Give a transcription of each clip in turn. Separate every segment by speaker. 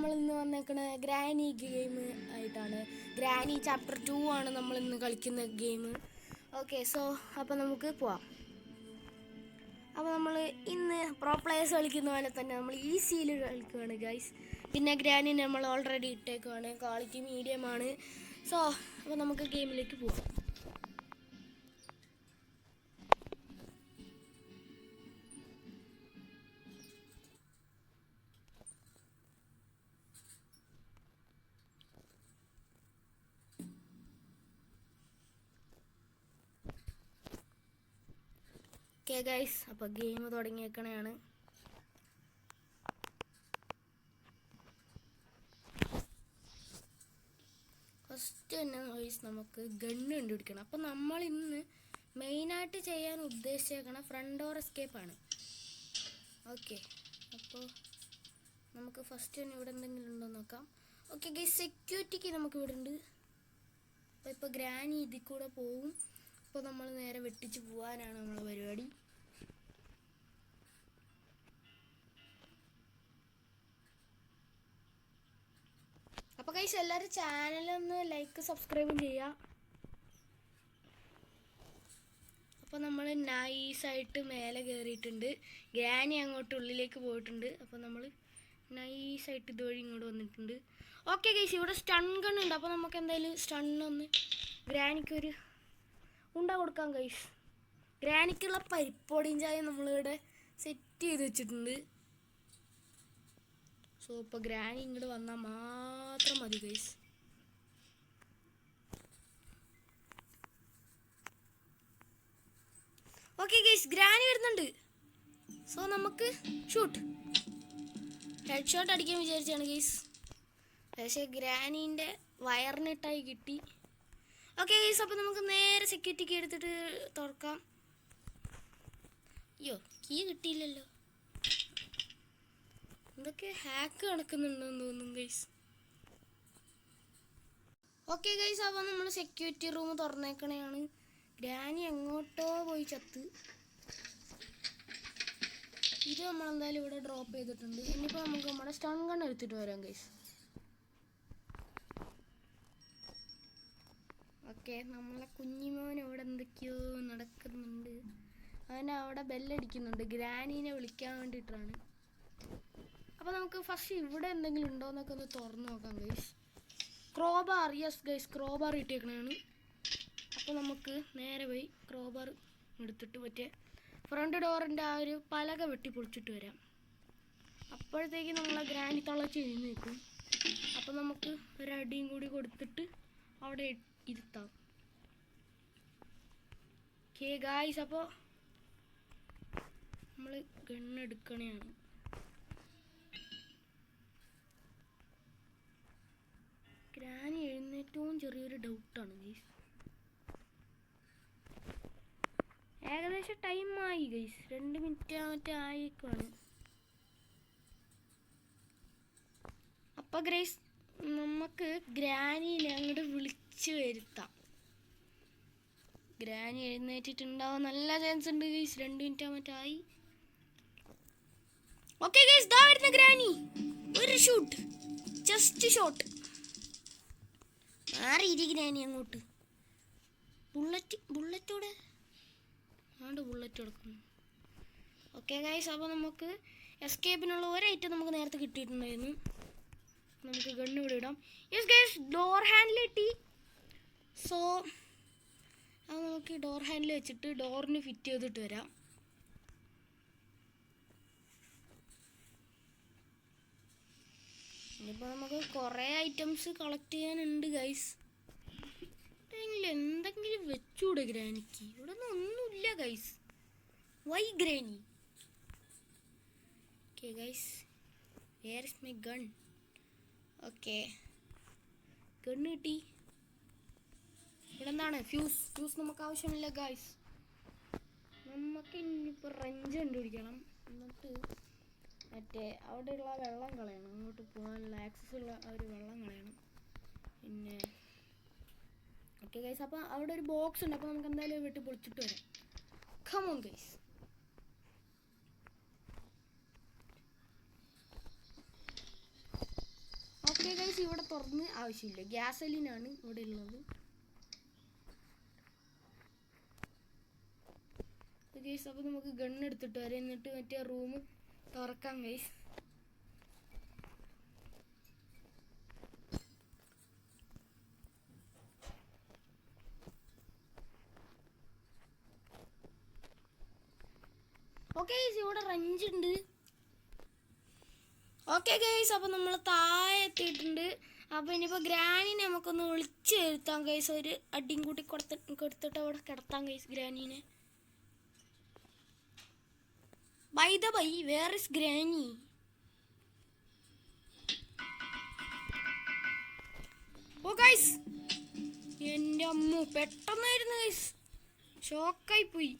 Speaker 1: നമ്മൾ ഇന്ന് വന്നേക്കണ granny game ആയിട്ടാണ്. ഗ്രാനി ചാപ്റ്റർ 2 ആണ് നമ്മൾ ഇന്ന് കളിക്കുന്ന ഗെയിം. ഓക്കെ, സോ അപ്പോൾ നമുക്ക് പോവാം. അപ്പോൾ നമ്മൾ ഇന്ന് പ്രോ പ്ലേയേഴ്സ് കളിക്കുന്ന പോലെ തന്നെ നമ്മൾ ഈസിയിൽ കളിക്കുകയാണ് ഗൈസ്. പിന്നെ ഗ്രാനി നമ്മൾ ഓൾറെഡി ഇട്ടേക്കുവാണ്, ക്വാളിറ്റി മീഡിയം ആണ്. സോ അപ്പോൾ നമുക്ക് ഗെയിമിലേക്ക് പോവാം. ഓക്കെ ഗൈസ്, അപ്പോൾ ഗെയിം തുടങ്ങിയേക്കണയാണ്. ഫസ്റ്റ് തന്നെ ഗൈസ് നമുക്ക് ഗണ്ണ് കണ്ടുപിടിക്കണം. അപ്പോൾ നമ്മൾ ഇന്ന് മെയിനായിട്ട് ചെയ്യാൻ ഉദ്ദേശിച്ചേക്കണ ഫ്രണ്ട് ഡോർ എസ്കേപ്പാണ്. ഓക്കെ, അപ്പോൾ നമുക്ക് ഫസ്റ്റ് തന്നെ ഇവിടെ എന്തെങ്കിലും ഉണ്ടോ നോക്കാം. ഓക്കെ ഗൈസ്, സെക്യൂരിറ്റിക്ക് നമുക്ക് ഇവിടെ ഉണ്ട്. അപ്പോൾ ഇപ്പോൾ ഗ്രാനി ഇതിൽ കൂടെ പോവും. അപ്പോൾ നമ്മൾ നേരെ വെട്ടിച്ച് പോകാനാണ് നമ്മളെ പരിപാടി. അപ്പോൾ ഗൈസ് എല്ലാവരും ചാനലൊന്ന് ലൈക്ക് സബ്സ്ക്രൈബും ചെയ്യുക. അപ്പോൾ നമ്മൾ നൈസായിട്ട് മേലെ കയറിയിട്ടുണ്ട്. ഗ്രാനി അങ്ങോട്ട് ഉള്ളിലേക്ക് പോയിട്ടുണ്ട്. അപ്പോൾ നമ്മൾ നൈസായിട്ട് ഇതുവഴി ഇങ്ങോട്ട് വന്നിട്ടുണ്ട്. ഓക്കെ ഗൈസ്, ഇവിടെ സ്റ്റൺ ഗൺ ഉണ്ട്. അപ്പോൾ നമുക്ക് എന്തായാലും സ്റ്റണ്ണൊന്ന് ഗ്രാനിക്കൊരു ഉണ്ട കൊടുക്കാം ഗൈസ്. ഗ്രാനിക്കുള്ള പരിപ്പൊടിയും ചായ നമ്മളിവിടെ സെറ്റ് ചെയ്ത് വെച്ചിട്ടുണ്ട്. സോ ഇപ്പോൾ ഗ്രാനി ഇങ്ങോട്ട് വന്നാൽ മാത്രം മതി ഗൈസ്. ഓക്കെ ഗൈസ്, ഗ്രാനി വരുന്നുണ്ട്. സോ നമുക്ക് ഷൂട്ട് ഹെഡ് ഷോട്ട് അടിക്കാൻ വിചാരിച്ചാണ് ഗൈസ്, പക്ഷേ ഗ്രാനീൻ്റെ വയറിനിട്ടായി കിട്ടി. ഓക്കെ ഗൈസ്, അപ്പോൾ നമുക്ക് നേരെ സെക്യൂരിറ്റിക്ക് എടുത്തിട്ട് തുറക്കാം. അയ്യോ, കീ കിട്ടിയില്ലല്ലോ. എന്തൊക്കെ ഹാക്ക് നടക്കുന്നുണ്ടെന്ന് തോന്നുന്നു ഗൈസ്. ഓക്കെ ഗൈസ്, അപ്പോൾ നമ്മൾ സെക്യൂരിറ്റി റൂം തുറന്നേക്കണെയാണ്. ഗ്രാനി എങ്ങോട്ടോ പോയി ചത്ത്. ഇത് നമ്മളെന്തായാലും ഇവിടെ ഡ്രോപ്പ് ചെയ്തിട്ടുണ്ട്. ഇനിയിപ്പോൾ നമുക്ക് നമ്മുടെ സ്റ്റൺ ഗൺ എടുത്തിട്ട് വരാം ഗൈസ്. ഓക്കെ, നമ്മളെ കുഞ്ഞിമോൻ ഇവിടെ എന്തൊക്കെയോ നടക്കുന്നുണ്ട്. അവൻ അവിടെ ബെല്ലടിക്കുന്നുണ്ട്, ഗ്രാനീനെ വിളിക്കാൻ വേണ്ടിയിട്ടാണ്. അപ്പോൾ നമുക്ക് ഫസ്റ്റ് ഇവിടെ എന്തെങ്കിലും ഉണ്ടോ എന്നൊക്കെ ഒന്ന് തുറന്ന് നോക്കാം guys. Crowbar, yes guys, crowbar ഇട്ടേക്കണതാണ്. അപ്പോൾ നമുക്ക് നേരെ പോയി ക്രോബാർ എടുത്തിട്ട് മറ്റേ ഫ്രണ്ട് ഡോറിൻ്റെ ആ ഒരു പലക വെട്ടി പൊളിച്ചിട്ട് വരാം. അപ്പോഴത്തേക്ക് നമ്മളെ ഗ്രാനി തളച്ച് എഴുന്നേക്കും. അപ്പോൾ നമുക്ക് ഒരടിയും കൂടി കൊടുത്തിട്ട് അവിടെ ഇരുത്താം. ഓക്കെ ഗായ്സ്, അപ്പോൾ നമ്മൾ ഗണ്ണെടുക്കണയാണ്. ഗ്രാനി എഴുന്നേറ്റവും ചെറിയൊരു ഡൗട്ടാണ് ഗൈസ്. ഏകദേശം ടൈമായി ഗൈസ്, 2 മിനിറ്റ് മറ്റേ ആയിക്കാണ്. അപ്പോൾ ഗൈസ് നമുക്ക് ഗ്രാനീനെ അങ്ങോട്ട് വിളിച്ച് വരുത്താം. ഗ്രാനി എഴുന്നേറ്റിട്ടുണ്ടാവും, നല്ല ചാൻസ് ഉണ്ട് ഗൈസ്. 2 മിനിറ്റ് മറ്റായി. ഓക്കെ ഗൈസ്, ദാ വരുന്ന ഗ്രാനി. ഒരു ഷൂട്ട്, ജസ്റ്റ് ഷോട്ട്. മാറിയിരി ഗ്രാനി അങ്ങോട്ട്. ബുള്ളറ്റോടെ ആണ്ട് ബുള്ളറ്റ് എടുക്കുന്നു. ഓക്കെ ഗൈസ്, അപ്പോൾ നമുക്ക് എസ്കേപ്പിനുള്ള ഒരു ഐറ്റം നമുക്ക് നേരത്തെ കിട്ടിയിട്ടുണ്ടായിരുന്നു. നമുക്ക് ഗണ്ണ് ഇവിടെ ഇടാം. യെസ് ഗൈസ്, ഡോർ ഹാൻഡിൽ കിട്ടി. സോ അത് നമുക്ക് ഡോർ ഹാൻഡിൽ വെച്ചിട്ട് ഡോറിന് ഫിറ്റ് ചെയ്തിട്ട് വരാം. ഇനിയിപ്പോൾ നമുക്ക് കുറേ ഐറ്റംസ് കളക്ട് ചെയ്യാനുണ്ട് ഗൈസ്. എന്തെങ്കിലും വെച്ചൂടെ ഗ്രാനിക്ക്? ഇവിടെ ഒന്നുമില്ല guys. Why granny? Okay guys, where is my gun? Okay, gun കിട്ടി. ഇവിടെ എന്താണ്? ഫ്യൂസ് നമുക്ക് ആവശ്യമില്ല ഗൈസ്. നമുക്ക് ഇനിയിപ്പോൾ റെഞ്ച് കണ്ടുപിടിക്കണം. എന്നിട്ട് മറ്റേ അവിടെയുള്ള വെള്ളം കളയണം, അങ്ങോട്ട് പോകാനുള്ള ആക്സസ് ഉള്ള ആ ഒരു വെള്ളം കളയണം. പിന്നെ ഓക്കെ ഗൈസ്, അപ്പോൾ അവിടെ ഒരു ബോക്സ് ഉണ്ട്. അപ്പോൾ നമുക്ക് എന്തായാലും വെട്ടി പൊളിച്ചിട്ട് വരാം. Come on guys. ഗൈസ് ഇവിടെ തുറന്ന് ആവശ്യമില്ല, ഗ്യാസലിനാണ് ഇവിടെ ഉള്ളത്. ഗൈസ് അപ്പോൾ നമുക്ക് ഗണ്ണ് എടുത്തിട്ട് വരാം, എന്നിട്ട് മറ്റേ റൂം തുറക്കാം ഗൈസ്. ഓക്കെ ഗൈസ് ഇവിടെ റഞ്ച് ഉണ്ട്. ഓക്കെ ഗൈസ് അപ്പോൾ നമ്മൾ താഴെ എത്തിയിട്ടുണ്ട്. അപ്പോൾ ഇനിയിപ്പോൾ ഗ്രാനിനെ നമുക്കൊന്ന് വിളിച്ച് വരുത്താം ഗൈസ്. ഒരു അടിയും കൂട്ടി കൊടുത്തിട്ട് അവിടെ കിടത്താം ഗൈസ് ഗ്രാനീനെ. By the by, where is granny? Oh guys എൻ്റെ അമ്മ പെട്ടെന്നായിരുന്നു ഗൈസ്, ഷോക്കായി പോയി.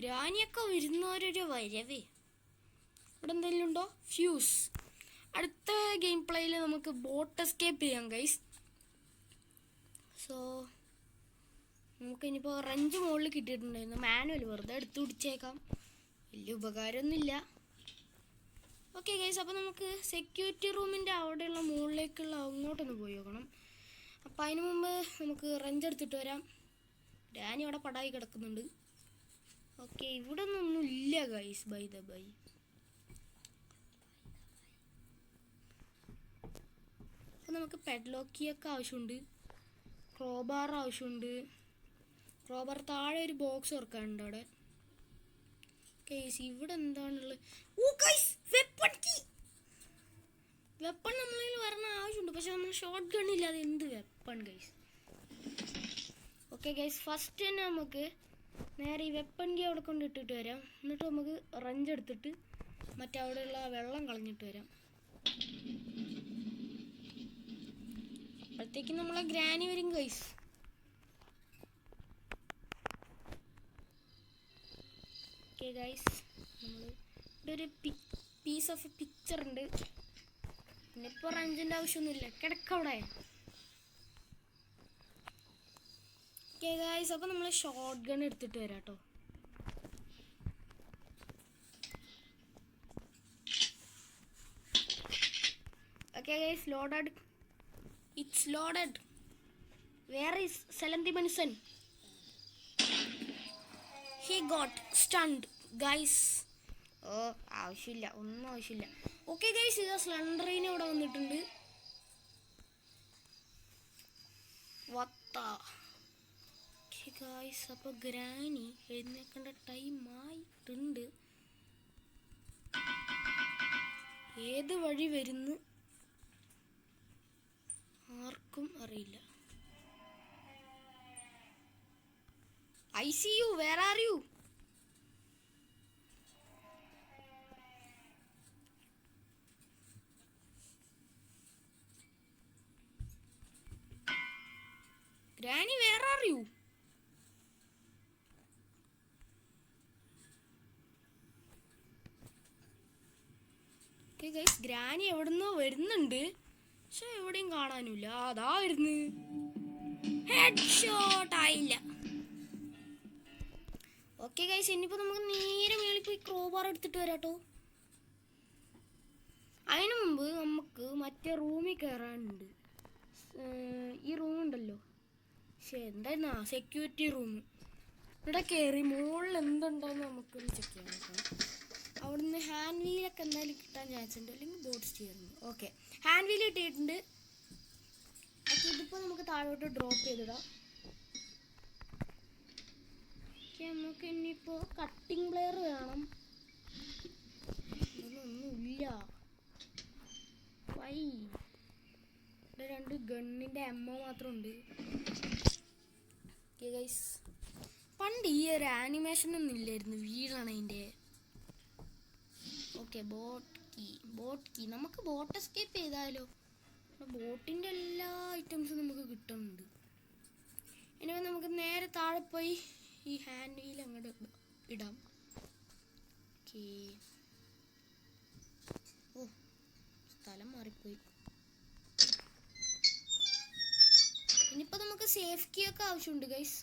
Speaker 1: ഗ്രാനിയൊക്കെ വരുന്നവരൊരു വരവേ. ഇവിടെ എന്തെങ്കിലും ഉണ്ടോ? ഫ്യൂസ്. അടുത്ത ഗെയിം പ്ലേയിൽ നമുക്ക് ബോട്ട് എസ്കേപ്പ് ചെയ്യാം ഗൈസ്. സോ നമുക്കിനിപ്പോൾ റഞ്ച് മുകളിൽ കിട്ടിയിട്ടുണ്ടായിരുന്നു, മാനുവൽ വെറുതെ എടുത്ത് പിടിച്ചേക്കാം, വലിയ ഉപകാരമൊന്നുമില്ല. ഓക്കെ ഗൈസ് അപ്പോൾ നമുക്ക് സെക്യൂരിറ്റി റൂമിൻ്റെ അവിടെയുള്ള മുകളിലേക്കുള്ള അങ്ങോട്ടൊന്ന് പോയി നോക്കണം. അപ്പോൾ അതിന് മുമ്പ് നമുക്ക് റഞ്ച് എടുത്തിട്ട് വരാം. ഗ്രാനി അവിടെ പടായി കിടക്കുന്നുണ്ട്. ഓക്കെ ഇവിടെ ഒന്നും ഇല്ല ഗൈസ്, ബൈ ദ ബൈ. അപ്പോൾ നമുക്ക് പെഡ്ലോക്കിയൊക്കെ ആവശ്യമുണ്ട്, ക്രോബാർ ആവശ്യമുണ്ട്. ക്രോബാർ താഴെ ഒരു ബോക്സ് തുറക്കാനുണ്ട് അവിടെ. ഗൈസ് ഇവിടെ എന്താണുള്ളത്? ഓ ഗൈസ് വെപ്പൺ കീ. വെപ്പൺ നമ്മളിൽ വരണ ആവശ്യമുണ്ട്, പക്ഷെ നമ്മൾ ഷോട്ട് ഗൺ ഇല്ലാതെ എന്ത് weapon guys? Okay guys first തന്നെ നമുക്ക് നേരെ ഈ വെപ്പൺ കീ അവിടെ കൊണ്ട് ഇട്ടിട്ട് വരാം. എന്നിട്ട് നമുക്ക് റഞ്ച് എടുത്തിട്ട് മറ്റവിടെയുള്ള വെള്ളം കളഞ്ഞിട്ട് വരാം. അപ്പോഴത്തേക്കും നമ്മളെ ഗ്രാനി വരും ഗൈസ്. ഓക്കെ ഗൈസ് നമ്മൾ ഇവിടെ ഒരു പീസ് ഓഫ് പിക്ചർ ഉണ്ട്. പിന്നെ ഇപ്പോൾ റഞ്ചിൻ്റെ ആവശ്യമൊന്നുമില്ല, കിടക്കവിടെ. ഓക്കെ ഗൈസ് അപ്പോൾ നമ്മൾ ഷോട്ട് ഗൺ എടുത്തിട്ട് വരാം കേട്ടോ. Okay guys loaded, it's loaded. Where is സെലന്തി മനുഷ്യൻ? He got stunned guys. ഓ ആവശ്യമില്ല, ഒന്നും ആവശ്യമില്ല. ഓക്കെ ഗൈസ് ഇത് സ്ലണ്ടറിന് ഇവിടെ വന്നിട്ടുണ്ട്. ഗൈസ് അപ്പോൾ ഗ്രാനി എഴുന്നേക്കേണ്ട ടൈം ആയിട്ടുണ്ട്. ഏത് വഴി വരുന്നു ആർക്കും അറിയില്ല. I see you, where are you? Granny, where are you? Okay guys, Granny എവിടുന്നോ വരുന്നുണ്ട്, പക്ഷെ എവിടെയും കാണാനില്ല. അതാ വരുന്നു. ഹെഡ് ഷോട്ട് ആയില്ല. ഓക്കെ ഗൈസ് ഇനിയിപ്പോൾ നമുക്ക് നേരെ മേളിൽ പോയി ക്രോബാർ എടുത്തിട്ട് വരാം കേട്ടോ. അതിന് മുമ്പ് നമുക്ക് മറ്റേ റൂമിൽ കയറാനുണ്ട്. ഈ റൂമുണ്ടല്ലോ, പക്ഷേ എന്തായിരുന്നു സെക്യൂരിറ്റി റൂം. ഇവിടെ കയറി മുകളിൽ എന്തുണ്ടോയെന്ന് നമുക്കൊന്ന് ചെക്ക് ചെയ്യാൻ നോക്കണം. അവിടുന്ന് ഹാൻഡ് വീലൊക്കെ എന്തായാലും കിട്ടാൻ ചാൻസ് ഉണ്ട്, അല്ലെങ്കിൽ boat steering. Okay hand wheel കിട്ടിയിട്ടുണ്ട്. ഓക്കെ ഇതിപ്പോൾ നമുക്ക് താഴോട്ട് ഡ്രോപ്പ് ചെയ്തിടാം. നമുക്ക് ഇനിയിപ്പോൾ കട്ടിംഗ് പ്ലെയർ വേണം. ഒന്നുമില്ല. ഇവിടെ 2 ഗണ്ണിൻ്റെ എമ്മോ മാത്രമുണ്ട്. ഓക്കെ ഗൈസ് പണ്ട് ഈ ഒരു ആനിമേഷൻ ഒന്നും ഇല്ലായിരുന്നു, വീടാണ് അതിൻ്റെ. ഓക്കെ ബോട്ട് കീ നമുക്ക് ബോട്ട് എസ്കേപ്പ് ചെയ്താലോ. ബോട്ടിൻ്റെ എല്ലാ ഐറ്റംസും നമുക്ക് കിട്ടുന്നുണ്ട്. ഇനി നമുക്ക് നേരെ താഴെ പോയി ഈ ഹാൻഡ് വീൽ അങ്ങോട്ട് ഇടാം. ഓക്കെ ഓ സ്ഥലം മാറിപ്പോയി. ഇനിയിപ്പോൾ നമുക്ക് സേഫ് കീ ഒക്കെ ആവശ്യമുണ്ട് ഗൈസ്.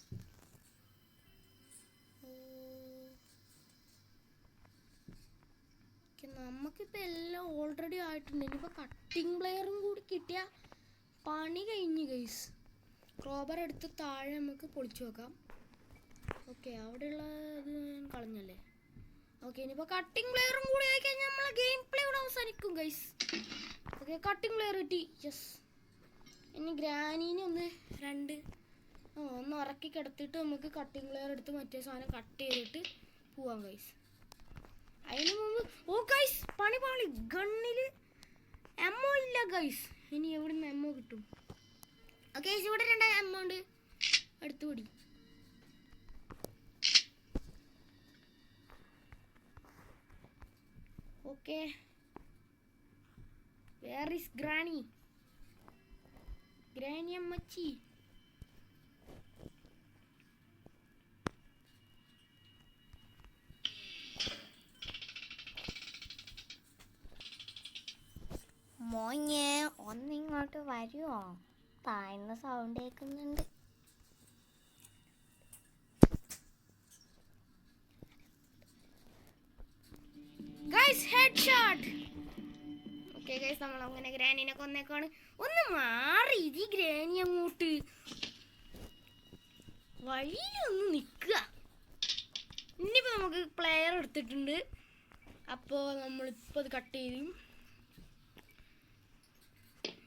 Speaker 1: നമുക്കിപ്പോൾ എല്ലാം ഓൾറെഡി ആയിട്ടുണ്ട്. ഇനിയിപ്പോൾ കട്ടിംഗ് പ്ലെയറും കൂടി കിട്ടിയാൽ പണി കഴിഞ്ഞ് ഗൈസ്. ക്രോബർ എടുത്ത് താഴെ നമുക്ക് പൊളിച്ചു വെക്കാം. ഓക്കെ, അവിടെയുള്ള ഇത് കളഞ്ഞല്ലേ. ഓക്കെ, ഇനിയിപ്പോൾ കട്ടിംഗ് പ്ലെയറും കൂടി ആയി കഴിഞ്ഞാൽ നമ്മളെ ഗെയിം പ്ലേ ഇവിടെ അവസാനിക്കും ഗൈസ്. ഓക്കെ, കട്ടിംഗ് പ്ലെയർ കിട്ടി. യെസ്. ഇനി ഗ്രാനീനെ ഒന്ന് ഇറക്കി കിടത്തിയിട്ട് നമുക്ക് കട്ടിംഗ് പ്ലെയർ എടുത്ത് മറ്റേ സാധനം കട്ട് ചെയ്തിട്ട് പോവാം ഗൈസ്. അതിന് മുമ്പ് ഗൈസ് പണി ഗണ്ണിൽ എമ്മോ ഇല്ല ഗൈസ്. ഇനി എവിടെ നിന്ന് എമ്മോ കിട്ടും? ഓക്കെ, ഇവിടെ 2 എമൗണ്ട് എടുത്തു പിടി. ഓക്കെ, വേർ ഈസ് ഗ്രാനി അമ്മച്ചി?
Speaker 2: മോനെ ഒന്നിങ്ങോട്ട് വരുമോ? താഴ്ന്ന സൗണ്ട് കേൾക്കുന്നുണ്ട്.
Speaker 1: Guys headshot. ഓക്കെ ഗൈസ്, നമ്മൾ അങ്ങനെ ഗ്രാനിനെ കൊന്നേക്കാണ്. ഒന്ന് മാറി ഈ ഗ്രാനി അങ്ങോട്ട് വഴിയിലൊന്ന് നിൽക്കുക. ഇനിയിപ്പോൾ നമുക്ക് പ്ലെയർ എടുത്തിട്ടുണ്ട്. അപ്പോൾ നമ്മളിപ്പോൾ അത് കട്ട് ചെയ്യും.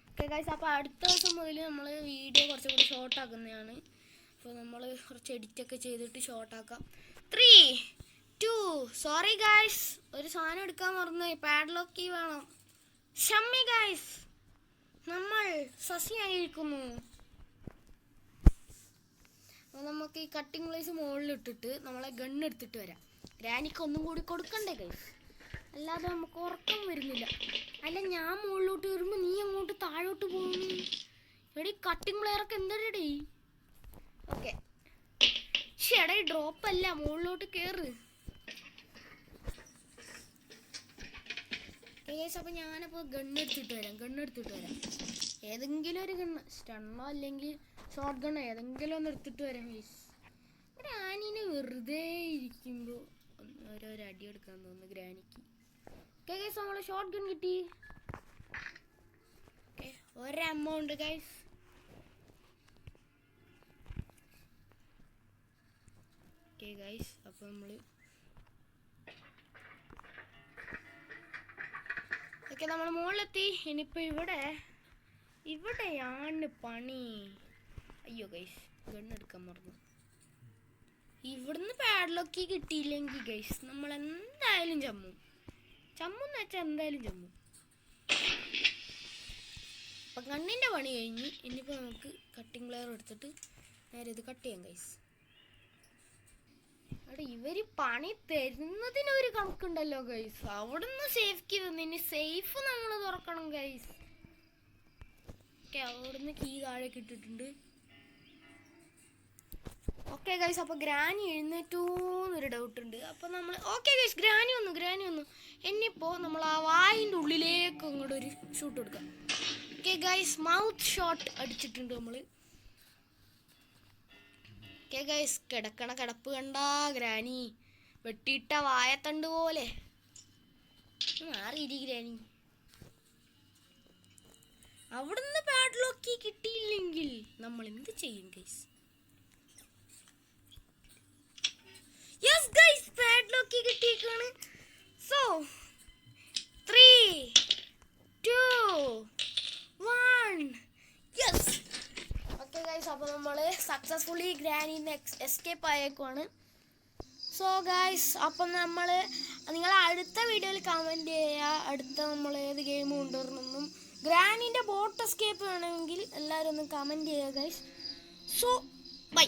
Speaker 1: ഓക്കെ ഗൈസ്, അപ്പോൾ അടുത്ത ദിവസം മുതൽ നമ്മൾ വീഡിയോ കുറച്ചും കൂടി ഷോർട്ട് ആക്കുന്നതാണ്. അപ്പോൾ നമ്മൾ കുറച്ച് എഡിറ്റൊക്കെ ചെയ്തിട്ട് ഷോർട്ട് ആക്കാം. 3, 2. സോറി ഗൈസ്, ഒരു സാധനം എടുക്കാൻ മറന്നുപോയി. പാഡ്ലോക്ക് കീ വേണം. ഷമ്മി ഗൈസ്, നമ്മൾ സസിയായിരിക്കുന്നു. അപ്പോൾ നമുക്ക് ഈ കട്ടിംഗ് പ്ലേസ് മുകളിലിട്ടിട്ട് നമ്മളെ ഗണ്ണെടുത്തിട്ട് വരാം. ഗ്രാനിക്ക് ഒന്നും കൂടി കൊടുക്കണ്ടേ ഗൈസ്? അല്ലാതെ നമുക്ക് ഉറക്കം വരുന്നില്ല. അല്ല, ഞാൻ മുകളിലോട്ട് വരുമ്പോൾ നീ അങ്ങോട്ട് താഴോട്ട് പോകുന്നു. എടീ കട്ടിംഗ് പ്ലെയറൊക്കെ എന്തടി? ഓക്കെ, എടേ ഡ്രോപ്പ് അല്ല, മുകളിലോട്ട് കയറ്. അപ്പോൾ ഞാനപ്പോൾ ഗണ്ണെടുത്തിട്ട് വരാം. ഏതെങ്കിലും ഒരു ഗണ്ണ്, സ്റ്റണ്ണോ അല്ലെങ്കിൽ ഷോർട്ട് ഗണ്ണോ ഏതെങ്കിലും ഒന്ന് എടുത്തിട്ട് വരാം ഗൈസ്. ഗ്രാനിനെ വെറുതെ ഇരിക്കുമ്പോൾ ഓരോരോ അടി എടുക്കാൻ തോന്നുന്നു ഗ്രാനിക്ക്. ഓക്കെ ഗൈസ്, നമ്മൾ ഷോർട്ട് ഗൺ കിട്ടി. ഓക്കെ, ഒരു എമൗണ്ട് ഗൈസ്. ഓക്കെ ഗൈസ്, അപ്പോൾ നമ്മൾ മുകളിലെത്തി. ഇനിയിപ്പോൾ ഇവിടെയാണ് പണി. അയ്യോ ഗൈസ്, ഗണ്ണെടുക്കാൻ മറന്നു. ഇവിടുന്ന് പാഡ്ലോക്ക് കിട്ടിയില്ലെങ്കിൽ ഗൈസ് നമ്മൾ എന്തായാലും ചമ്മുന്ന് വെച്ചാൽ എന്തായാലും ചമ്മും. അപ്പം കണ്ണിൻ്റെ പണി കഴിഞ്ഞ് ഇനിയിപ്പോൾ നമുക്ക് കട്ടിംഗ് പ്ലെയർ എടുത്തിട്ട് നേരെ ഇത് കട്ട് ചെയ്യാം ഗൈസ്. അവിടെ ഇവർ പണി തരുന്നതിനൊരു കണക്കുണ്ടല്ലോ ഗൈസ്. അവിടുന്ന് സേഫ്ക്ക് ഇനി സേഫ് നമ്മൾ തുറക്കണം ഗൈസ്. ഓക്കെ, അവിടുന്ന് കീ താഴേക്ക് ഇട്ടിട്ടുണ്ട്. ഓക്കെ ഗൈസ്, അപ്പോൾ ഗ്രാനി എഴുന്നേറ്റോന്നൊരു ഡൗട്ടുണ്ട്. അപ്പോൾ നമ്മൾ ഓക്കെ ഗൈസ്, ഗ്രാനി വന്നു. ഇനിയിപ്പോൾ നമ്മൾ ആ വായിൻ്റെ ഉള്ളിലേക്ക് അങ്ങോട്ട് ഒരു ഷൂട്ട് കൊടുക്കാം. ഓക്കെ ഗൈസ്, മൗത്ത് ഷോട്ട് അടിച്ചിട്ടുണ്ട് നമ്മൾ. ഓക്കെ ഗൈസ്, കിടക്കണ കിടപ്പ് കണ്ടാ ഗ്രാനി വെട്ടിയിട്ട വായത്തണ്ട് പോലെ മാറിയിരി ഗ്രാനി. അവിടുന്ന് പാഡ്ലോക്ക് കിട്ടിയില്ലെങ്കിൽ നമ്മൾ എന്ത് ചെയ്യും ഗൈസ്? യെസ് ഗൈസ്, പാഡ്ലോക്ക് കിട്ടിയേക്കാണ്. സോ 3, 2, 1. യെസ്. ഓക്കെ ഗൈസ്, അപ്പോൾ നമ്മൾ സക്സസ്ഫുള്ളി ഗ്രാനിന്ന് എസ്കേപ്പ് ആയേക്കുവാണ്. സോ ഗൈസ്, അപ്പം നിങ്ങൾ അടുത്ത വീഡിയോയിൽ കമൻറ്റ് ചെയ്യുക. അടുത്ത നമ്മൾ ഏത് ഗെയിം കൊണ്ടുവരണമെന്നും ഗ്രാനിൻ്റെ ബോട്ട് എസ്കേപ്പ് വേണമെങ്കിൽ എല്ലാവരും ഒന്ന് കമൻറ്റ് ചെയ്യുക ഗൈസ്. So by.